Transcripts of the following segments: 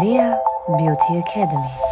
Leah Beauty Academy.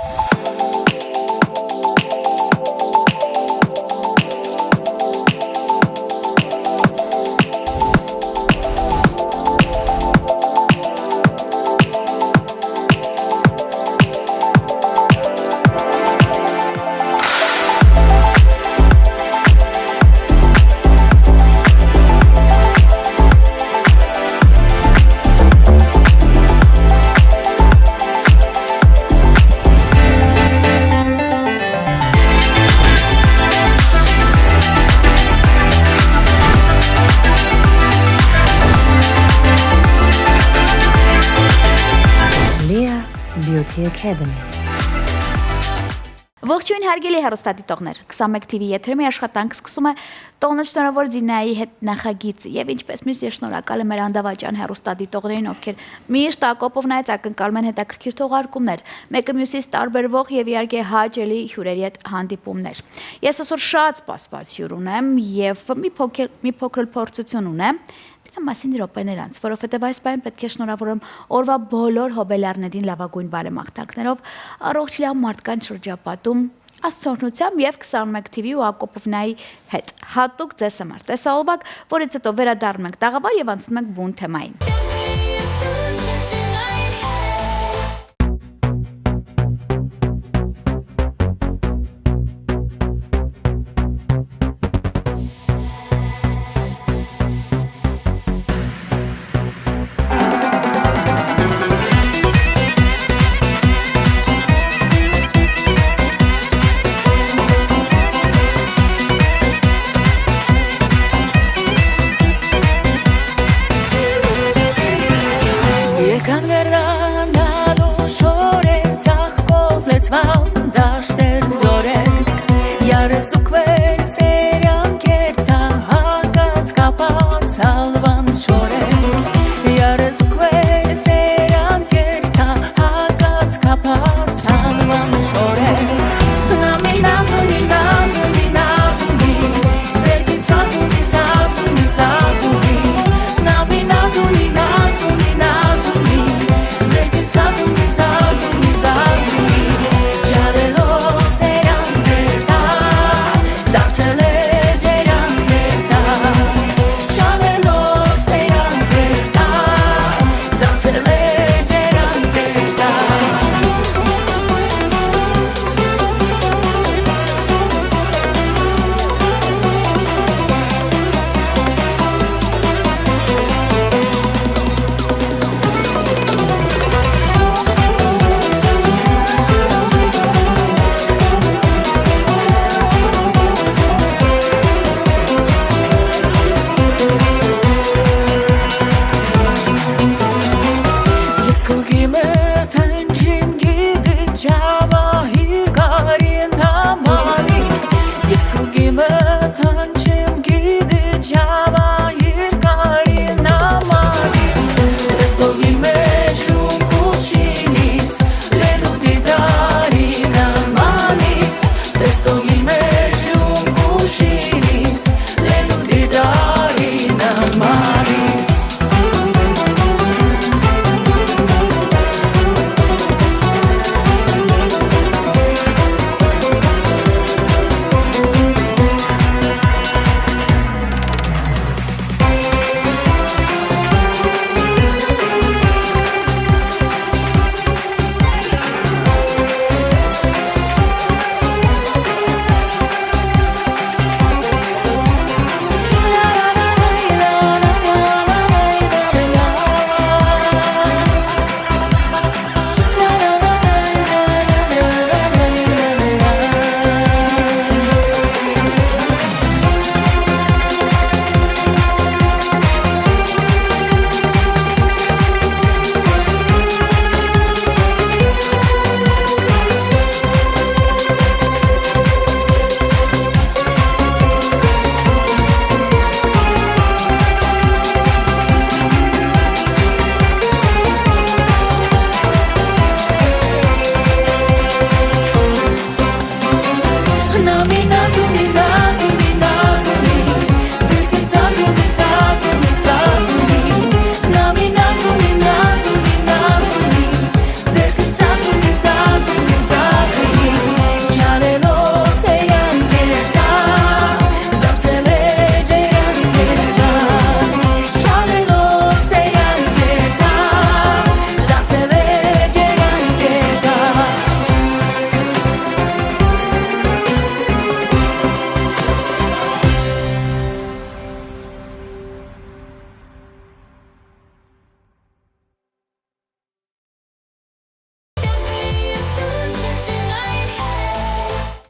Beauty Academy. Ողջույն հարգելի հեռուստադիտողներ, 21 TV եթերում աշխատանք սկսում է տոնը շնորհավոր Զինայի հետ նախագիծ եւ ինչպես մյուս ես շնորհակալ եմ մեր անդավաճան հեռուստադիտողներին, ովքեր միշտ ակոպով նայած ակնկալում են հետաքրքիր թողարկումներ, մեկը մյուսից տարբերվող եւ իհարկե հաճելի հյուրերի հետ հանդիպումներ։ Ես այսօր շատ սպասված հյուր ունեմ եւ մի փոքր փորձություն ունեմ։ Դրա մասին րոպեներ անց, որովհետև այս բան պետք է շնորհավորեմ օրվա բոլոր հոբելյարներին լավագույն բարեմաղթանքներով, առողջ լավ մարդկանց շրջապատում, աստծոօրհնությամբ եւ 21 TV ու Ակոպովնայի հետ։ Հատուկ ձեզ համար տեսալոբակ, որից հետո վերադառնում ենք տաղավար եւ անցնում ենք բուն թեմային։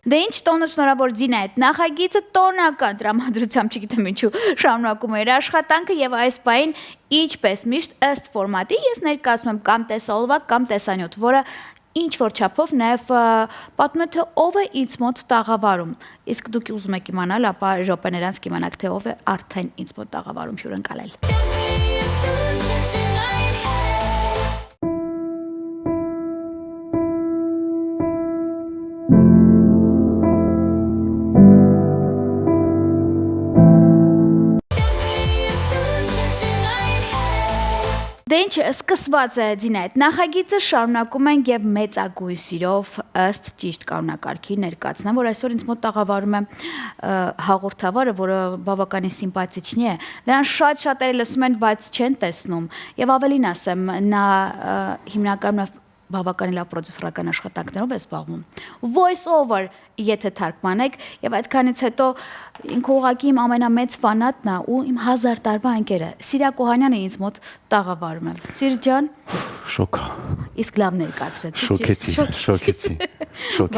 Դե ինչ տոնը շնորհավոր Ձինա այդ նախագիծը տոնական տրամադրությամբ չգիտեմ ինչու շարունակում է իր աշխատանքը եւ այս պահին ինչպես միշտ ըստ ֆորմատի ես ներկայացնում եմ կամ տեսալովակ կամ տեսանյութ, որը ինչ որ չափով նաեւ պատմում է թե ով է ինձ մոտ տաղավարում։ Իսկ դուք ուզում եք իմանալ, ապա րոպեներանց կիմանաք թե ով է արդեն ինձ մոտ տաղավարում հյուրընկալել։ Դե ինչ սկսված է Ձինա այդ նախագիծը շարունակում ենք եւ մեծագույն սիրով ըստ ճիշտ կանոնակարգի ներկայացնեմ, որ այսօր ինձ մոտ տաղավարում է հաղորդավարը, որը բավականին սիմպաթիչնի է։ Նրան շատ-շատերը լսում են, բայց չեն տեսնում։ Եւ ավելին ասեմ, նա հիմնականում բավականին լավ պրոդյուսերական աշխատանքներով է զբաղվում։ Voice over, եթե թարգմանեք, եւ այդքանից հետո ինքը ուղղակի իմ ամենամեծ ֆանատն է ու իմ 1000 տարվա ընկերը։ Սիրակ Օհանյանը ինձ մոտ տաղավարում է։ Սիր ջան, շոկա։ իսկ լավ ներկայացրեցի։ Շոկեցի։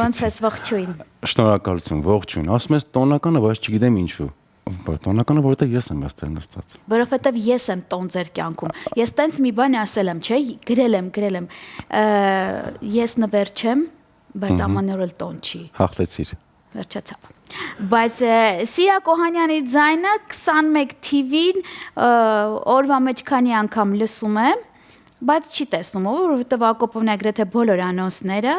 Ոնց ես ողջույն։ Շնորհակալություն, ողջույն։ Ասում ես տոնականը, բայց չգիտեմ ինչու։ Տոնականը, որովհետեւ ես եմ այստեղ նստած։ Որովհետեւ ես եմ տոն ձեր կյանքում։ Ես տենց մի բան ասել եմ, չէ՞, գրել եմ։ Ես նվեր չեմ, բայց ամանորել տոն չի։ Հաղթեցիր։ Վերջացավ։ Բայց Սիրակ Օհանյանի ձայնը 21 TV-ին օրվա մեջ քանի անգամ լսում եմ, բայց չի տեսնում, որովհետեւ Ակոպովն agrեթե բոլոր անոնսները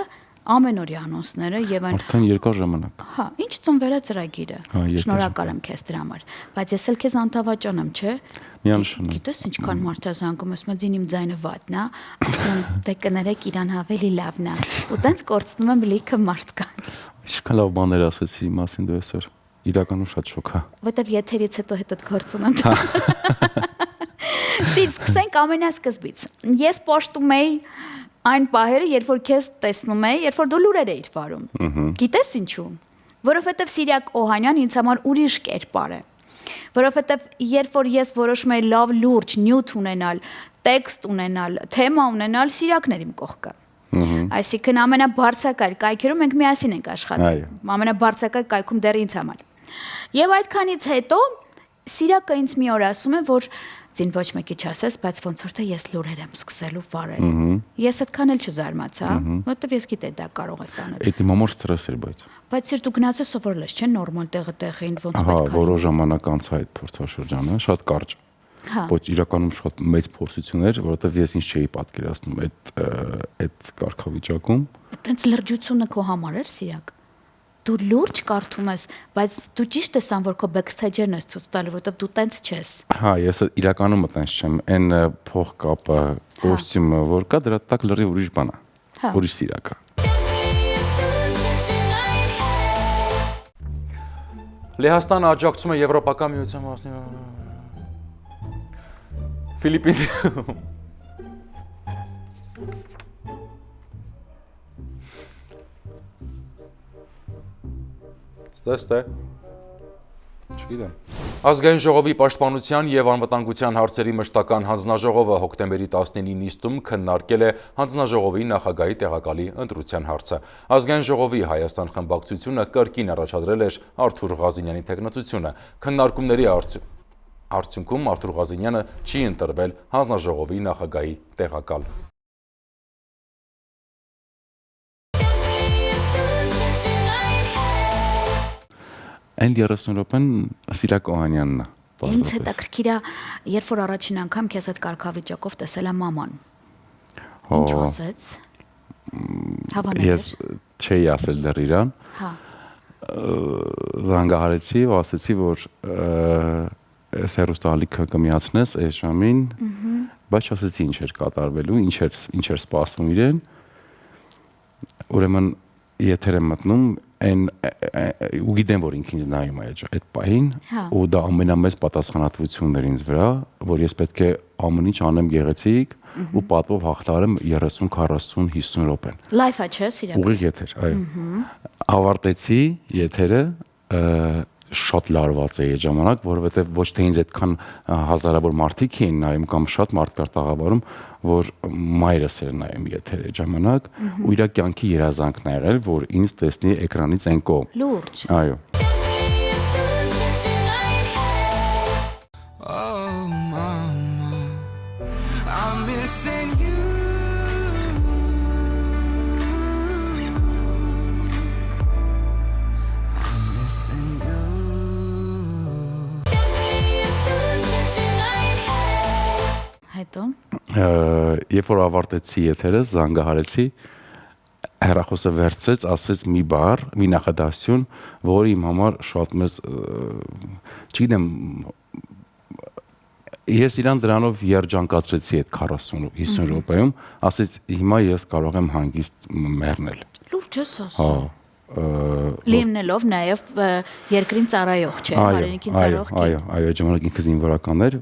ամենօրյա անոնսները եւ այն արդեն երկար ժամանակ։ Հա, ինչ ծնվելա ծրագիրը։ Շնորհակալ եմ քեզ դրա համար։ Բայց ես էլ քեզ անտավաճան եմ, չէ՞։ Միանշանակ։ Գիտես ինչքան մարդ է զանգում, ասում է ձին իմ ձայնը վատն է, ասում դե կներեք իրան ավելի լավն է։ Ու տենց կորցնում եմ լիքը մարդկանց։ Ինչքան լավ բաներ ասեցի մասին դու այսօր։ Իրականում շատ շոկ է։ Որտեվ եթերից հետո հետդ գործում եմ։ Սիր, սկսենք ամենասկզբից։ Ես պաշտում էի այն պահերը, երբ որ քեզ տեսնում էի, երբ որ դու լուրեր էիր վարում։ Գիտես ինչու։ Որովհետև Սիրակ Օհանյան ինձ համար ուրիշ կերպար է։ Որովհետև երբ որ ես որոշում էի լավ լուրջ նյութ ունենալ, տեքստ ունենալ, թեմա ունենալ, Սիրակն էր իմ կողքը։ Այսինքն ամենաբարձակայր կայքերում մենք միասին ենք աշխատել։ Ամենաբարձակայր կայքում դեռ ինձ համար։ Եվ այդքանից հետո Սիրակը ինձ մի օր ասում է, որ Ձին ոչ մեկի չասես, բայց ոնց որ թե ես լուրեր եմ սկսելու վարել։ Ես այդքան էլ չզարմացա, որովհետև ես գիտեի դա կարող ես անել։ Էդի մամոր ստրես էր, բայց։ Բայց իր դու գնացես սովորել ես, չէ՞, նորմալ տեղը-տեղին ոնց պետք է։ պետք է։ Հա, որոշ ժամանակ անց այդ փորձաշրջանը շատ կարճ։ Ոչ իրականում շատ մեծ փորձություն էր, որովհետև ես ինչ չէի պատկերացնում այդ կարգավիճակում։ Այդտենց լրջությունը քո համար էր, Սիրակ։ Դու լուրջ կարդում ես, բայց դու ճիշտ ես ան որ քո բեքսթեյջերն ես ցույց տալու, որովհետև դու տենց չես։ Հա, ես իրականում տենց չեմ, այն փողկապը, կոստյումը, որ կա, դրա տակ լրիվ ուրիշ բան է։ Ուրիշ Սիրակ է։ Լեհաստանը աջակցում է Եվրոպական միության մասնի Ֆիլիպին Ստե Չգիտեմ։ Ազգային ժողովի պաշտպանության եւ անվտանգության հարցերի մշտական հանձնաժողովը հոկտեմբերի 19-ի նիստում քննարկել է հանձնաժողովի նախագահի տեղակալի ընտրության հարցը։ Ազգային ժողովի Հայաստան խմբակցությունը կրկին առաջադրել էր Արթուր Ղազինյանի թեկնածությունը։ Քննարկումների արդյունքում Արթուր Ղազինյանը չի ընտրվել հանձնաժողովի նախագահի տեղակալ։ Այն 30 րոպեն Սիրակ Օհանյանն է։ Ինձ հետաքրքիր է, երբ որ առաջին անգամ քեզ այդ կարգավիճակով տեսել եմ մաման։ Ինչ ասեց։ Հավանել։ Ես չէի ասել դեռ իրան։ Հա։ Զանգահարեցի ու ասեցի, որ այս հերոստալիքը կմիացնես այս ժամին, բայց ասեցի ինչ էր կատարվելու, ինչ էր սպասվում իրեն։ Ուրեմն եթեր եմ մտնում ու գիտեմ, որ ինքն ինձ նայում է այդ պահին, ու դա ամենամեծ պատասխանատվությունն էր ինձ վրա, որ ես պետք է ամեն ինչ անեմ գեղեցիկ ու պատվով հաղթահարեմ 30, 40, 50 րոպեն։ Լայֆ է, չէ, Սիրակ։ Ուղիղ եթեր, այո։ Ավարտեցի եթերը, շատ լարված էի այդ ժամանակ, որովհետև ոչ թե ինձ այդքան հազարավոր մարդիկ էին նայում կամ շատ մարդկար տաղավարում, որ մայրս էր նայում եթեր այդ ժամանակ, ու իր կյանքի երազանքն ա եղել, որ ինձ տեսնի էկրանից այն կողմ։ Լուրջ։ Այո։ Հետո Երբ որ ավարտեցի եթերը, զանգահարեցի, հեռախոսը վերցրեց, ասեց մի բառ, մի նախադասություն, որը իմ համար շատ մեծ, չգիտեմ, ես իրան դրանով երջանկացրեցի այդ 40-50 րոպեում, ասեց հիմա ես կարող եմ հանգիստ մեռնել։ լուրջ ես ասում։ Լինելով նաև երկրին ծառայող, չէ՞, հայրենիքին ծառայող։ Այո, այդ ժամանակ ինքը զինվորական էր։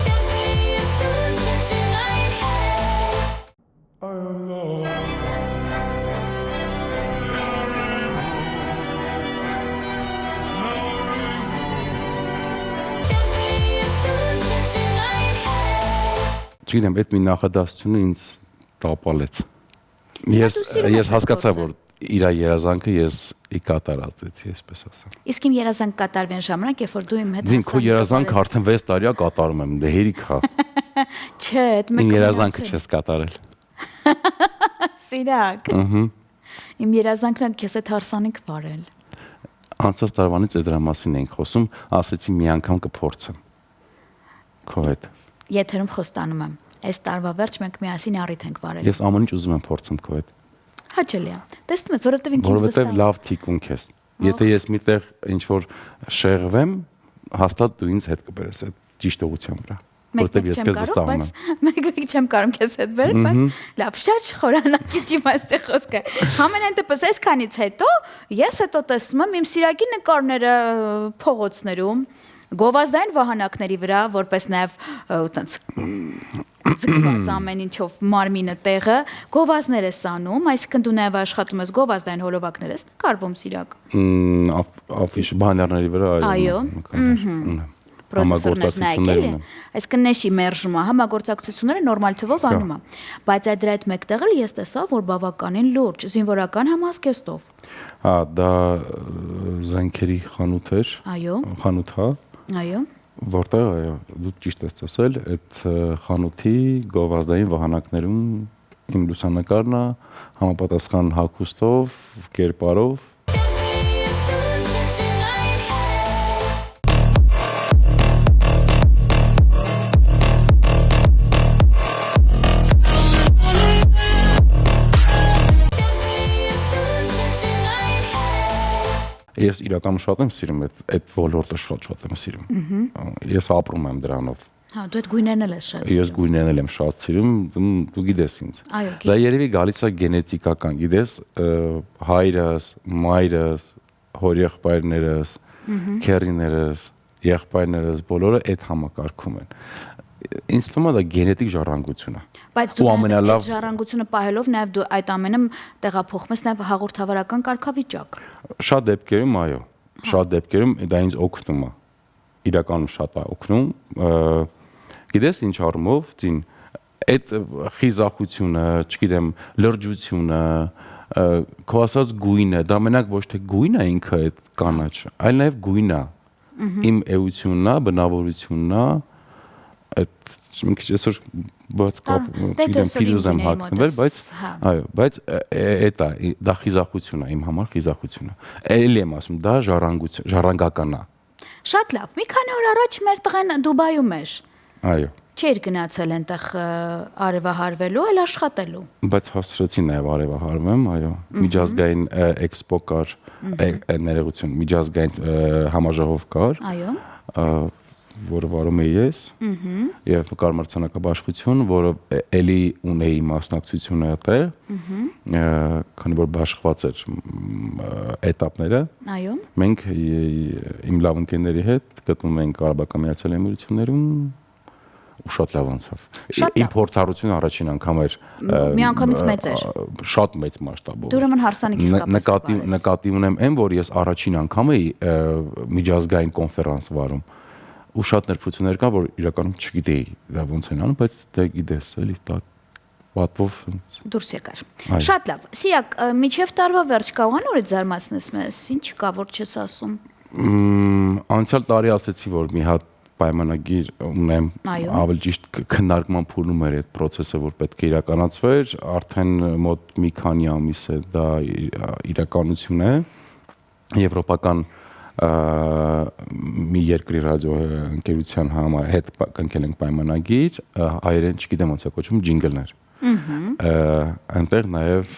Չգիտեմ, այդ մի նախադասությունը ինձ տապալեց։ Ես հասկացա, որ իր երազանքը ես ի կատարածեցի, այսպես ասեմ։ Իսկ իմ երազանք կատարվեն ժամանակ, երբ որ դու իմ հետ Ձին քո երազանքը արդեն 6 տարի է կատարում եմ, դե հերիք հա։ Չէ, այդ մեկ Իմ երազանքը չես կատարել։ Սիրակ։ Իմ երազանքն է քեզ այդ հարսանիք վարել։ Անցած տարվանից այդ դրա մասին ենք խոսում, ասեցի մի անգամ կփորձեմ։ Քո հետ։ Եթերում խոստանում եմ։ Այս տարվա վերջ մենք միասին առիթ ենք վարել։ Ես ամեն ինչ ուզում եմ փորձեմ քո հետ։ Հաճելի է։ Տեսնում ես, որովհետև ինքս Որովհետև լավ թիկունք ես։ Եթե ես միտեղ ինչ որ շեղվեմ, հաստատ դու ինձ հետ կբերես այդ ճիշտ ուղղության վրա։ Որովհետև ես քեզ վստահում եմ։ Մեկ չեմ կարող քեզ հետ բերել, բայց լավ, շատ խորանակի չիմ այստեղ խոսքը։ Համենայն դեպս այսքանից հետո ես հետո տեսնում եմ իմ սիրագի նկարները փողոցներում, գովազդային վահանակների վրա, որպես նաև այտենց ձգված ամեն ինչով մարմինը տեղը, գովազդներ ես անում, այսինքն դու նաև աշխատում ես գովազդային հոլովակներ ես նկարվում սիրակ։ Աֆիշ բաներների վրա այո։ Համագործակցություններ ունեմ։ Այսինքն նեշի մերժումը, համագործակցությունները նորմալ թվով անում է։ Բայց այդ դրա հետ մեկտեղ էլ ես տեսա, որ բավականին լուրջ, զինվորական համազգեստով։ Հա, դա զենքերի խանութ էր։ Այո։ Խանութ, հա։ Այո։ Որտեղ, այո, դու ճիշտ ես ասել, այդ խանութի գովազդային վահանակներում իմ լուսանկարն է համապատասխան հագուստով, կերպարով։ Ես իրականում շատ եմ սիրում այդ ոլորտը շատ եմ սիրում։ Ես ապրում եմ դրանով։ Հա, դու այդ գույներն էլ ես շատ։ Ես գույներն եմ շատ սիրում, դու գիտես ինձ։ Այո, դա երևի գալիս է գենետիկական, գիտես, հայրս, մայրս, հոր եղբայրներս, քեռիներս, եղբայրներս բոլորը այդ համակարգում են։ Ինձ թվում է դա գենետիկ ժառանգություն է։ Բայց դու այդ ժառանգությունը պահելով նաև դու այդ ամենը տեղափոխում ես նաև հաղորդավարական կարգավիճակ։ Շատ դեպքերում, այո, շատ դեպքերում դա ինձ օգնում է։ Իրականում շատ է օգնում։ Գիտես ինչ առումով, ցին այդ խիզախությունը, չգիտեմ, լրջությունը, քո ասած գույնը, դա մենակ ոչ թե գույն է ինքը այդ կանաչ, այլ նաև գույն է։ Իմ էությունն է, բնավորությունն է, այդ մի քիչ այսօր բաց կապ, չգիտեմ, փիլոզ եմ հագնվել, բայց այո, բայց դա խիզախություն է, իմ համար խիզախություն է։ Էլի եմ ասում, դա ժառանգական է։ Շատ լավ։ Մի քանի օր առաջ մեր տղեն Դուբայում էր։ Այո։ Չէր գնացել այնտեղ արևահարվելու, այլ աշխատելու։ Բայց հասցրեցի նաև արևահարվեմ, այո։ Միջազգային էքսպո կար, ներողություն, միջազգային համաժողով կար։ Այո։ Որը վարում էի ես, եւ կարմրցանակաբաշխություն, որը էլի ունեի մասնակցությունը այդտեղ, քանի որ բաշխված էր էտապները։ Այո։ Մենք իմ լավ ընկերների հետ գտնվում ենք Արաբական Միացյալ Էմիրություններում ու շատ լավ անցավ։ Շատ Իմ լավ։ փորձառությունը առաջին անգամ էր Միանգամից մեծ էր։ շատ մեծ մասշտաբով։ Դու ուրեմն հարսանիք իսկապես Նկատի ունեմ այն, որ ես առաջին անգամ էի միջազգային կոնֆերանս վարում ու շատ նրբություններ կան, որ իրականում չգիտեի դա ոնց են անում, բայց դե գիտես, էլի դա պատվով դուրս եկար։ Շատ լավ։ Սիրակ, միջև տարվա վերջ կարող են օրից զարմացնես մեզ։ Ինչ կա, որ չես ասում։ Անցյալ տարի ասեցի, որ մի հատ պայմանագիր ունեմ, ավելի ճիշտ քննարկման փուլում էր այդ process-ը, որ պետք է իրականացվեր, արդեն մոտ մի քանի ամիս է դա իրականություն է։ Եվրոպական մի երկրի ռադիո ընկերության համար հետ կնքել ենք պայմանագիր, հայերեն չգիտեմ ոնց է կոչվում, ջինգլներ։ Այնտեղ նաև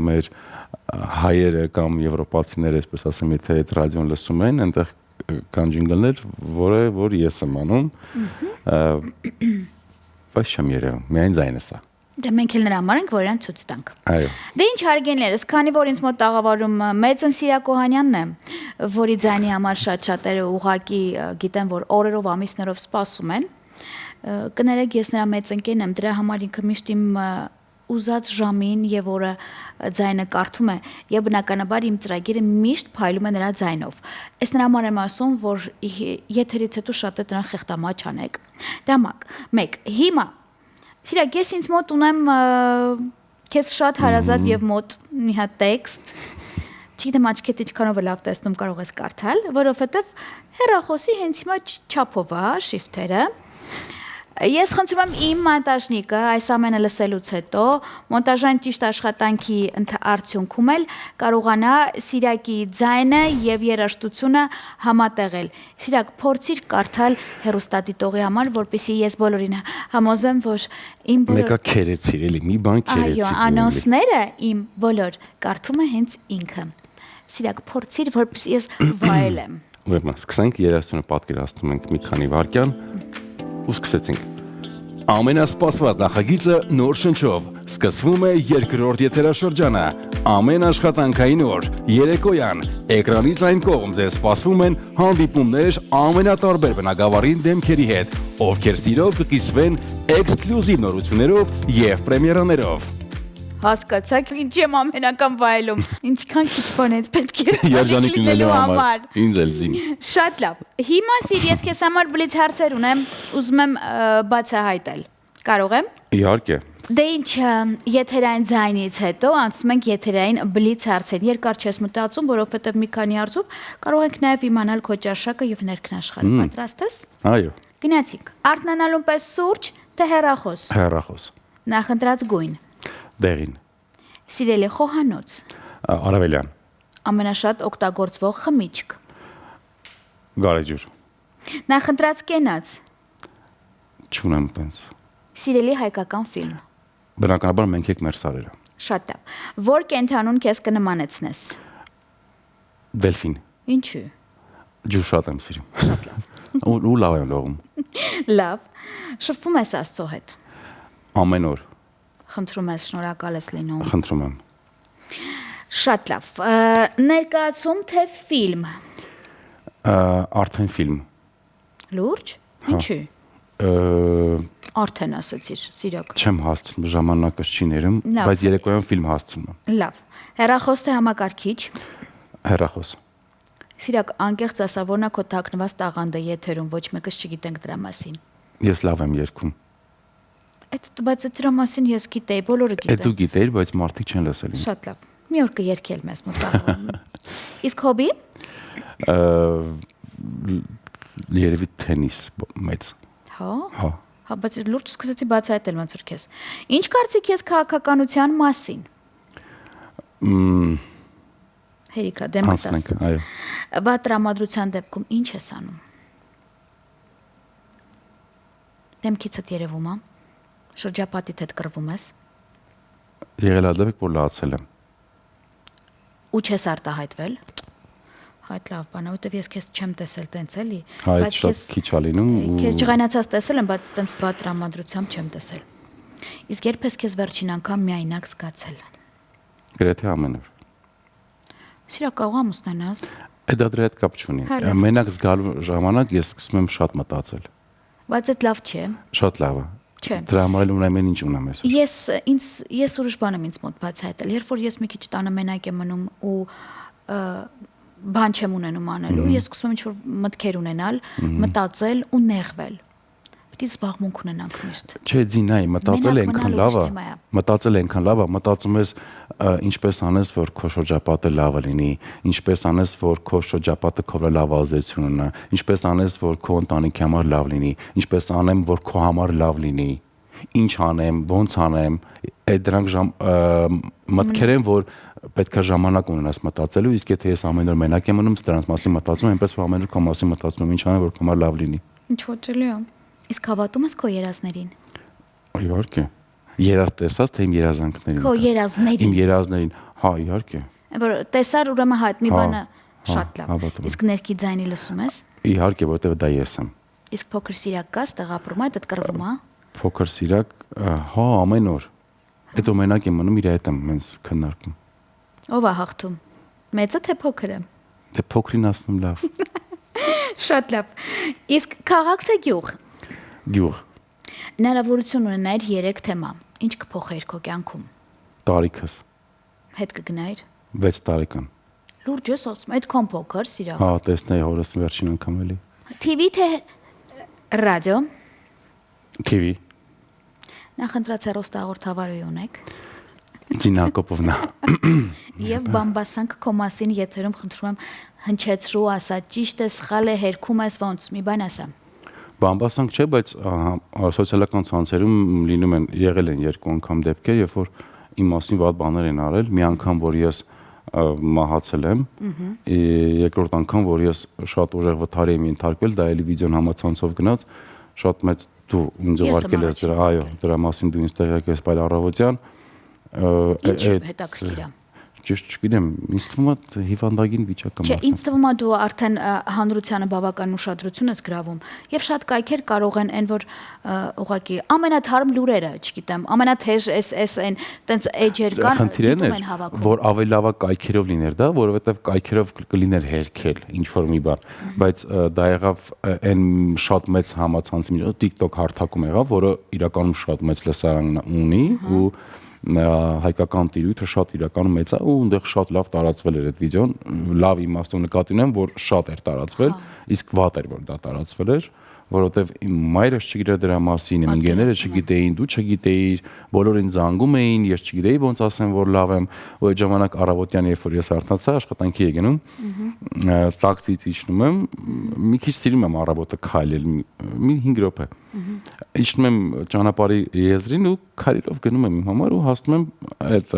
մեր հայերը կամ եվրոպացիները, այսպես ասեմ, եթե այդ ռադիոն լսում են, այնտեղ կան ջինգլներ, որ ես եմ անում, բայց չեմ երևում, միայն ձայնս է։ Դե մենք էլ նրա համար ենք, որ իրան ցույց տանք։ Այո։ Դե ինչ հարգելիներս, քանի որ ինձ մոտ տաղավարում մեծն Սիրակ Օհանյանն է, որի ձայնի համար շատ-շատերը ուղղակի գիտեն, որ օրերով, ամիսներով սպասում են, կներեք, ես նրա մեծ ընկերն եմ, դրա համար ինքը միշտ իմ ուզած ժամին եւ օրը ձայնը կարդում է եւ բնականաբար իմ ծրագիրը միշտ փայլում է նրա ձայնով։ Այս նրա համար եմ ասում, որ եթերից հետո շատ է դրան խեղտամաչ անեք։ Դամակ 1 հիմա Սիրակ, ես ինձ մոտ ունեմ քեզ շատ հարազատ եւ մոտ մի հատ տեքստ։ Չգիտեմ աչքեդ ինչքանով է լավ տեսնում, կարող ես կարդալ, որովհետեւ հեռախոսի հենց հիմա չափով է շիֆթերը։ Ես խնդրում եմ իմ մոնտաժնիկը այս ամենը լսելուց հետո մոնտաժային ճիշտ աշխատանքի արդյունքում էլ կարողանա Սիրակի ձայնը եւ երաժշտությունը համատեղել։ Սիրակ, փորձիր կարդալ հեռուստադիտողի համար, որպեսզի ես բոլորին համոզեմ, որ իմ բոլոր Մեկը քերեցիր, էլի մի բան քերեցիր։ Այո, անոնսները իմ բոլոր կարդում է հենց ինքը։ Սիրակ, փորձիր, որպեսզի ես վայելեմ։ Ուրեմն, սկսենք երաժշտությունը պատկերացնում ենք մի քանի վայրկյան ու սկսեցինք։ Ամենասպասված նախագիծը նոր շնչով սկսվում է երկրորդ եթերաշրջանը։ Ամեն աշխատանքային օր, երեկոյան, էկրանից այն կողմ ձեզ սպասվում են հանդիպումներ ամենատարբեր բնագավառին դեմքերի հետ, ովքեր սիրով կկիսվեն էքսկլյուզիվ նորություններով եւ պրեմիերաներով։ Հասկացաք, ինչ եմ ամենական վայելում։ Ինչքան քիչ բանից պետք է Երջանիկ լինելու համար։ Ինձ էլ զին։ Շատ լավ։ Հիմա սիր ես քեզ համար բլից հարցեր ունեմ, ուզում եմ բացահայտել։ Կարող եմ։ Իհարկե։ Դե ինչ, եթերային ձայնից հետո անցնում ենք եթերային բլից հարցեր։ Երկար չես մտածում, որովհետև մի քանի հարցով կարող ենք նաև իմանալ քո ճաշակը եւ ներքնաշխարհը։ Պատրաստ ես։ Այո։ Գնացինք։ Արթնանալուն պես սուրճ, թե հեռախոս։ Հեռախոս։ Նախընտրած գույն։ Դեղին։ Սիրելի խոհանոց։ Արավելյան։ Ամենաշատ օգտագործվող խմիչք։ Գարեջուր։ Նախընտրած կենաց։ Չունեմ տենց։ Սիրելի հայկական ֆիլմ։ Բնականաբար մենք եք մեր սարերը։ Շատ լավ։ Որ կենթանուն քեզ կնմանեցնես։ Դելֆին։ Ինչու։ Ջուր շատ եմ սիրում։ Շատ լավ։ Ու լավ եմ լողում։ Լավ։ Շփվում ես Աստծո հետ։ Ամեն օր։ Խնդրում ես, շնորհակալ ես լինում։ Խնդրում եմ։ Շատ լավ։ Ներկայացում թե ֆիլմ։ Արդեն ֆիլմ։ Լուրջ։ Ինչու։ Արդեն ասացիր, Սիրակ։ Չեմ հասցնում, ժամանակս չի ներում, բայց երեկոյան ֆիլմ հասցնում եմ։ Լավ։ Հեռախոս թե համակարգիչ։ Հեռախոս։ Սիրակ, անկեղծ ասա, որն է քո թաքնված տաղանդը եթերում, ոչ մեկս չգիտենք դրա մասին։ Ես լավ եմ երգում։ Բայց դրա մասին ես գիտեի, բոլորը գիտեն։ Դու գիտեիր, բայց մարդիկ չեն լսել ինձ։ Շատ լավ։ Մի օր կերկել մեզ մոտ տաղանդը։ Իսկ հոբի։ Երևի թենիս մեծ։ Հա։ Հա։ Հա, բայց լուրջ սկսեցի բացահայտել ոնց որ քեզ։ Ինչ կարծիք ես քաղաքականության մասին։ Հերիկա, դեմքս ասած։ Այո։ Բա տրամադրության դեպքում ինչ ես անում։ Դեմքիցդ երևում է։ Շրջապատիդ հետ կռվում ես։ Եղել ա դեպք, որ լացել եմ։ Ու չես արտահայտվել։ Հայտ լավ բան է, որտեվ ես քեզ չեմ տեսել տենց էլի, բայց շատ քիչ ա լինում ու քեզ ջղայնացած տեսել եմ, բայց տենց վատ տրամադրությամբ չեմ տեսել։ Իսկ երբ ես քեզ վերջին անգամ միայնակ զգացել։ Գրեթե ամեն օր։ Սիրակ կարող եմ ուսնանաս։ Դա դրա հետ կապ չունի։ Մենակ զգալու ժամանակ ես սկսում եմ շատ մտածել։ Բայց այդ լավ չէ։ Շատ լավ է։ Չէ։ Դրա համար էլ ունեմ ինչ ունեմ ես։ Ես ուրիշ բան եմ ինձ մոտ բացահայտել։ Երբ որ ես մի քիչ տանը մենակ եմ մնում ու բան չեմ ունենում անելու, ես սկսում եմ ինչ-որ մտքեր ունենալ, մտածել ու նեղվել։ Պետք է զբաղմունք ունենանք միշտ։ Չէ, ձինայ, մտածել այնքան լավ է։ Մտածել այնքան լավ է, մտածում ես ինչպես անես, որ քո շրջապատը լավը լինի, ինչպես անես, որ քո շրջապատը քո վրա լավ ազդեցություն ունենա, ինչպես անես, որ քո ընտանիքի համար լավ լինի, ինչպես անեմ, որ քո համար լավ լինի, ինչ անեմ, ոնց անեմ, այդ դրանք մտքեր են, որ պետքա ժամանակ ունենաս մտածելու, իսկ եթե ես ամեն օր մենակ եմ մնում, դրանց մասին մտածում եմ, այնպես որ ամեն օր քո մասին մտածում եմ, ինչ անեմ, որ քո համար լավ լինի։ Ինչ ոչելի է։ Իսկ հավատում ես քո երազներին։ Իհարկե։ Երազ տեսած թե իմ երազանքներին։ Քո երազներին։ Իմ երազներին, հա, իհարկե։ Որ տեսար ուրեմն հայտ մի բանը հա, շատ լավ։ հավատում եմ։ Իսկ ներքի ձայնի լսում ես։ Իհարկե, որովհետև դա ես եմ։ Իսկ փոքր սիրակ կաս տեղ ապրում է, դա կռվում է։ Փոքր սիրակ, հա, ամեն օր։ Հետո մենակ եմ մնում, իր հետ եմ մենք քննարկում։ Ո՞վ է հաղթում։ Մեծը թե փոքրը։ Դե փոքրին ասում եմ լավ։ Շատ լավ։ Իսկ քաղաք թե գյուղ։ Գյուղ, Հնարավորություն ունենայր 3 թեմա։ Ինչ կփոխեիր քո կյանքում։ տարիքս, Հետ կգնայիր։ 6 տարեկան։ Լուրջ ես ասում, այդքան փոքր սիրակ։ Հա, տեսնեի հորս վերջին անգամ էլի։ TV թե ռադիո։ TV, Նախընտրած հեռուստահաղորդավարի ունեք։ Զինա Հակոբովնա։ Եվ բամբասանք քո մասին եթերում խնդրում եմ հնչեցրու, ասա ճիշտ է, սխալ է, հերքում ես ոնց, մի բան ասա։ Բամբասանք չէ, բայց սոցիալական ցանցերում լինում են, եղել են 2 անգամ դեպքեր, երբ որ իմ մասին վատ բաներ են արել, մի անգամ որ ես մահացել եմ, երկրորդ անգամ որ ես շատ ուժեղ վթարի եմ ենթարկվել, դա էլի վիդեոն համացանցով գնաց, շատ մեծ դու ինձ ուղարկել ես դրա, այո, դրա մասին դու ինձ տեղյակ ես բայր առավոտյան։ Ինչ հետաքրքիր է։ Ճիշտ չգիտեմ, ինձ թվում է հիվանդագին վիճակը։ Չէ, ինձ թվում է դու արդեն հանրությանը բավական ուշադրություն ես գրավում եւ շատ կայքեր կարող են այն որ ուղղակի ամենաթարմ լուրերը, չգիտեմ, ամենաթեժ էս այն տենց էջեր կան, դիտում են հավաքում, որ ավելի լավա կայքերով լիներ դա, որովհետեւ կայքերով կլիներ հերքել ինչ որ մի բան, բայց դա եղավ այն շատ մեծ համացանցի միջոց, TikTok հարթակում եղավ, որը իրականում շատ մեծ լսարան ունի ու հայկական տիրույթը շատ իրականում մեծ է ու այնտեղ շատ լավ տարածվել էր այդ վիդեոն, լավ իմաստով նկատի ունեմ, որ շատ էր տարածվել, իսկ վատ էր որ դա տարածվել էր, որովհետև իմ մայրս չգիտեր դրա մասին, իմ ընկերները չգիտեին, դու չգիտեիր, բոլորին զանգում էին, ես չգիտեի ոնց ասեմ, որ լավ եմ, ու այդ ժամանակ առավոտյան երբ որ ես արթնացա, աշխատանքի եկ գնում, տաքսից իջնում եմ, մի քիչ սիրում եմ առավոտը քայլել, մի 5 րոպե։ Իջնում եմ ճանապարհի եզրին ու քայլելով գնում եմ իմ համար ու հասնում եմ այդ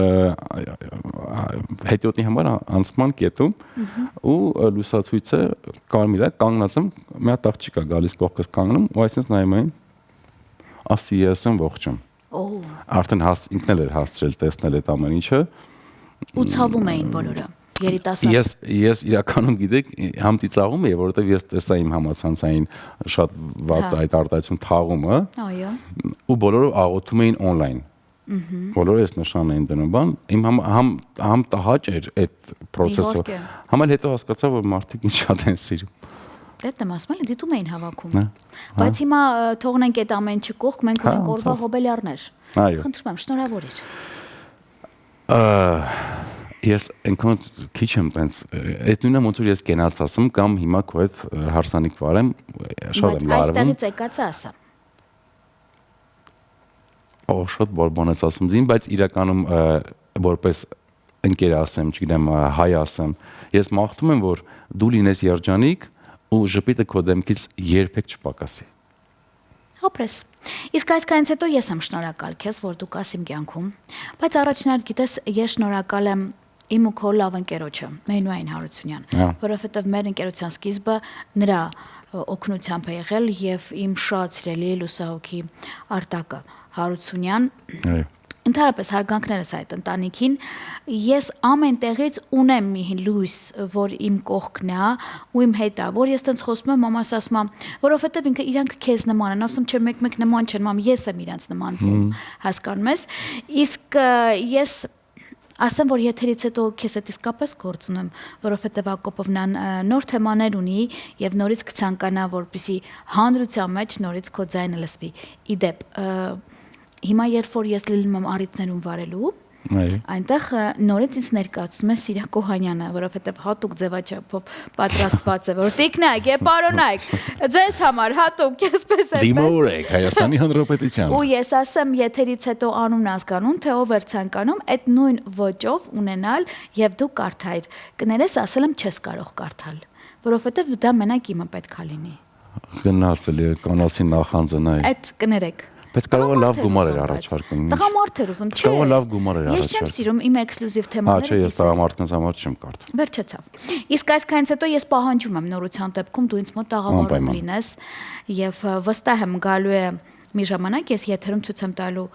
հետիոտնի համար անցման կետում ու լուսացույցը կարմիր է, կանգնած եմ, մի հատ աղջիկ է գալիս կողքս կանգնում ու այսպես նայում եմ, ասի ես եմ ողջ եմ։ Արդեն ինքն էլ էր հասցրել տեսնել այդ ամեն ինչը։ Ու ցավում էին բոլորը։ Երիտասարդ։ Ես իրականում գիտեք, համ ծիծաղում եի, որովհետև ես տեսա իմ համացանցային շատ վատ այդ արտահայտություն թաղումը։ Այո։ Ու բոլորը աղոթում էին on-line։ Բոլորը այս նշան էին դնում բան, իմ համ տհաճ էր այդ process-ը։ Համ էլ հետո հասկացա, որ մարդիկ ինչ շատ են սիրում։ Դա ասում եմ, դիտում էին հավաքում։ Բայց հիմա թողնենք այդ ամեն ինչը կողք, մենք ունենք օրվա հոբելյարներ։ Խնդրում եմ, շնորհավորիր։ Ես այնքան քիչ եմ տենց, այդ նույնը ոնց որ ես կենաց ասում կամ հիմա քո հետ հարսանիք վարեմ, շատ եմ լարվում։ Բայց այստեղից եկածը ասա։ Շատ բորբոն ես ասում ձին, բայց իրականում որպես ընկեր ասեմ, չգիտեմ, հայ ասեմ, ես մաղթում եմ, որ դու լինես երջանիկ ու ժպիտը քո դեմքից երբեք չպակասի։ Ապրես։ Իսկ այսքանից հետո ես եմ շնորհակալ քեզ, որ դու կաս իմ կյանքում, բայց առաջնարդ գիտես, ես շնորհակալ եմ իմ ու քո լավ ընկերոջը, Մենուային Հարությունյան, որովհետև մեր ընկերության սկիզբը նրա օգնությամբ է եղել եւ իմ շատ սիրելի լուսահոգի Արտակը Հարությունյան։ Ընդհանրապես հարգանքներս այդ ընտանիքին, ես ամեն տեղից ունեմ մի լույս, որ իմ կողքն է ու իմ հետ է, որ ես տենց խոսում եմ, մամաս ասում է, որովհետև իրանք քեզ նման են, ասում չէ, մեկ նման չեն, մամ, ես եմ իրանց նմանվում, հասկանում ես։ Իսկ ես ասեմ, որ եթերից հետո քեզ հետ իսկապես գործ ունեմ, որովհետև Ակոպովնան նոր թեմաներ ունի եւ նորից կցանկանա, որպեսի հանրության մեջ նորից քո ձայնը լսվի։ Իդեպ, հիմա երբ որ ես լինում եմ առիթներում վարելու, այնտեղ նորից ինձ ներկայացնում է Սիրակ Օհանյանը, որովհետև հատուկ ձևաչափով պատրաստված է, որ տիկնայք, պարոնայք, ձեզ համար հատուկ այսպես է։ Դիմորեք Հայաստանի Հանրապետության։ Ու ես ասեմ, եթերից հետո անուն ազգանուն, թե ով էր ցանկանում այդ նույն ոճով ունենալ եւ դու կարդայր։ Կներես, ասել եմ չես կարող կարդալ, որովհետև դա մենակ իմը պետքա լինի։ Գնացել է կանացի նախանձը նայ։ Այդ կներեք։ Բայց կարող է լավ գումար էր առաջարկում։ Տղամարդ էր ուզում, չէ։ Կարող է լավ գումար էր Ես չեմ առաջարկում։ սիրում իմ էքսկլյուզիվ թեմաները։ Չէ, ես տղամարդկանց համար չեմ կարդում։ Վերջացավ։ Իսկ այսքանից հետո ես պահանջում եմ նորության դեպքում դու ինձ մոտ տաղավարում լինես եւ վստահ եմ գալու է մի ժամանակ ես եթերում ցույց եմ տալու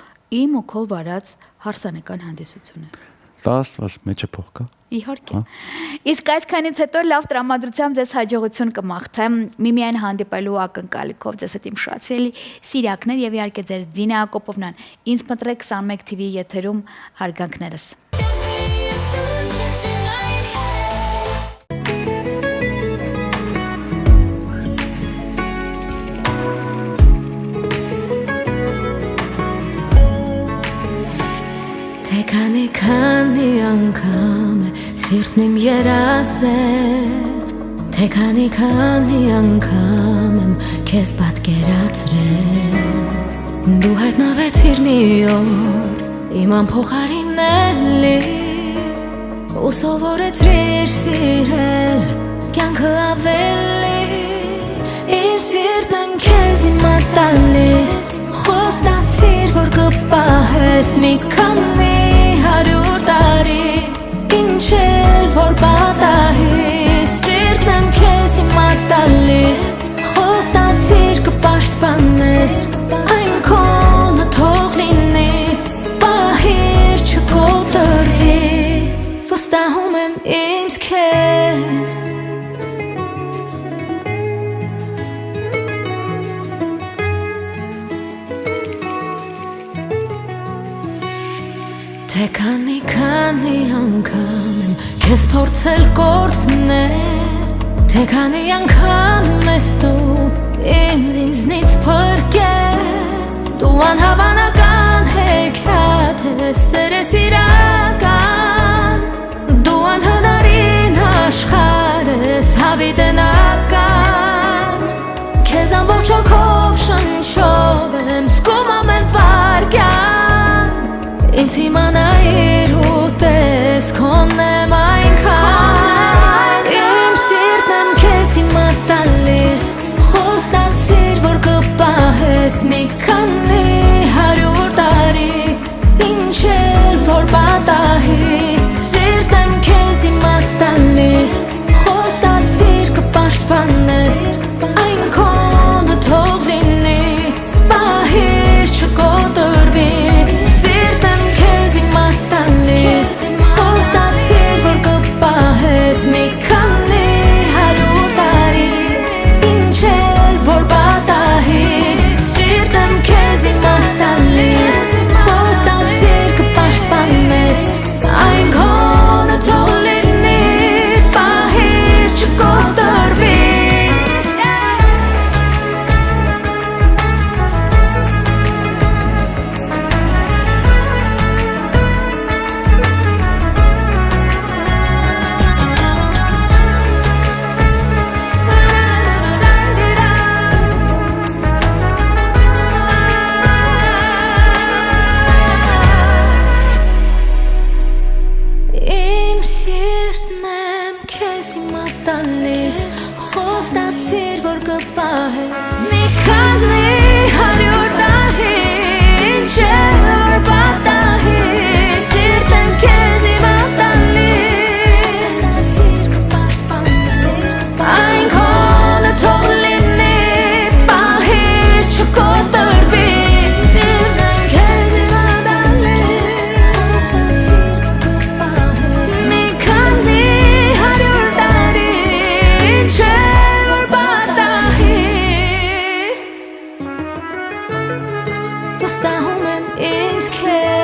իմ ու քո վարած հարսանեկան հանդիսությունը։ Տաստված մեջը փող կա։ Իհարկե։ Իսկ այսքանից հետո լավ տրամադրությամբ ձեզ հաջողություն կմաղթեմ միմիայն հանդիպելու ակնկալիքով ձեզ հետ իմ շատ սիրելի սիրակներ եւ իհարկե ձեր Դինա Ակոպովնան ինձ մտրեք 21 TV եթերում հարգանքներս։ Քանի անգամ է սիրտն իմ երազել, թե քանի անգամ եմ քեզ պատկերացրել, դու հայտնվեցիր մի օր իմ ամփոխարինելի, ու սովորեցրիր սիրել կյանքը ավելի, իմ սիրտն քեզ իմա տալիս, խոստացիր որ կպահես մի քանի 100 տարի, ինչ էլ որ պատահի, սիրտն եմ քեզ հիմա տալիս, խոստացիր կպաշտպանես, այն քոնը թող լինի, պահիր չկոտրվի, վստահում եմ ինձ քեզ։ Թե քանի անգամ եմ քեզ փորձել կորցնել, թե քանի անգամ ես դու ինձնից փրկել, դու անհավանական հեքիաթ ես, սեր ես իրական, դու անհնարին աշխարհ ես, հավիտենական, քեզ ամբողջ հոգով շնչով եմ, զգում ամեն վայրկյան, ինձ հիմա նայիր ու տես քոնեմ այնքան, իմ սիրտն եմ քեզ հիմա տալիս, խոստացիր որ կպահես մի քանի 100 տարի, ինչ էլ որ պատահի, սիրտն եմ քեզ հիմա տալիս, խոստացիր կպաշտպանես, այն քոնը թող լինի, պահիր չկոտրվի, խոստացիր որ կպահես մի քանի 100 տարի, ինչ էլ որ պատահի, սիրտն եմ քեզ հիմա տալիս, խոստացիր կպաշտպանես, այն քոնը թող լինի, պահիր չկոտրվի։ Խոստացիր որ կպահես մի քանի 100 տարի, ինչ էլ որ պատահի, սիրտն եմ քեզ հիմա տալիս, խոստացիր կպաշտպանես, այն քոնը թող լինի, պահիր չկոտրվի, սիրտն եմ քեզ հիմա տալիս, խոստացիր կպահես մի քանի 100 տարի, ինչ վստահում եմ ինձ քեզ